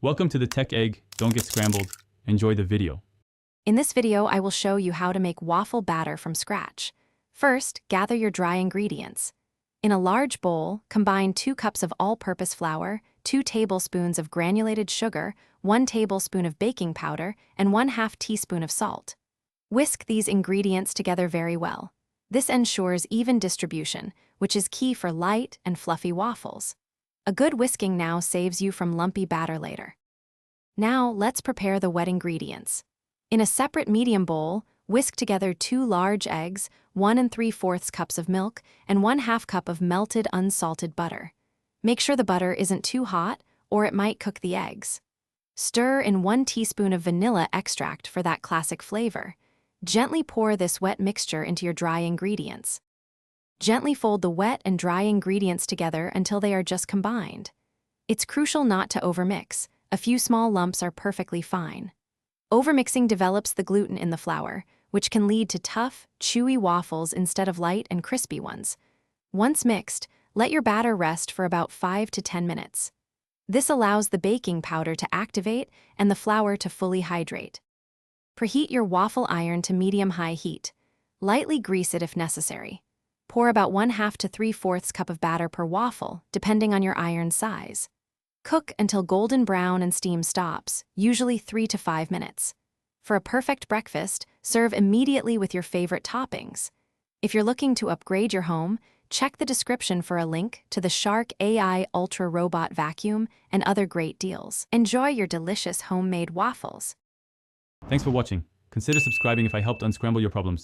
Welcome to the Tech Egg. Don't get scrambled. Enjoy the video. In this video, I will show you how to make waffle batter from scratch. First, gather your dry ingredients. In a large bowl, combine 2 cups of all-purpose flour, 2 tablespoons of granulated sugar, 1 tablespoon of baking powder, and 1/2 teaspoon of salt. Whisk these ingredients together very well. This ensures even distribution, which is key for light and fluffy waffles. A good whisking now saves you from lumpy batter later. Now, let's prepare the wet ingredients. In a separate medium bowl, whisk together 2 large eggs, 1 3/4 cups of milk, and 1/2 cup of melted unsalted butter. Make sure the butter isn't too hot, or it might cook the eggs. Stir in 1 teaspoon of vanilla extract for that classic flavor. Gently pour this wet mixture into your dry ingredients. Gently fold the wet and dry ingredients together until they are just combined. It's crucial not to overmix. A few small lumps are perfectly fine. Overmixing develops the gluten in the flour, which can lead to tough, chewy waffles instead of light and crispy ones. Once mixed, let your batter rest for about 5 to 10 minutes. This allows the baking powder to activate and the flour to fully hydrate. Preheat your waffle iron to medium-high heat. Lightly grease it if necessary. Pour about 1/2 to 3/4 cup of batter per waffle, depending on your iron size. Cook until golden brown and steam stops, usually 3 to 5 minutes. For a perfect breakfast, serve immediately with your favorite toppings. If you're looking to upgrade your home, check the description for a link to the Shark AI Ultra Robot Vacuum and other great deals. Enjoy your delicious homemade waffles. Thanks for watching. Consider subscribing if I helped unscramble your problems.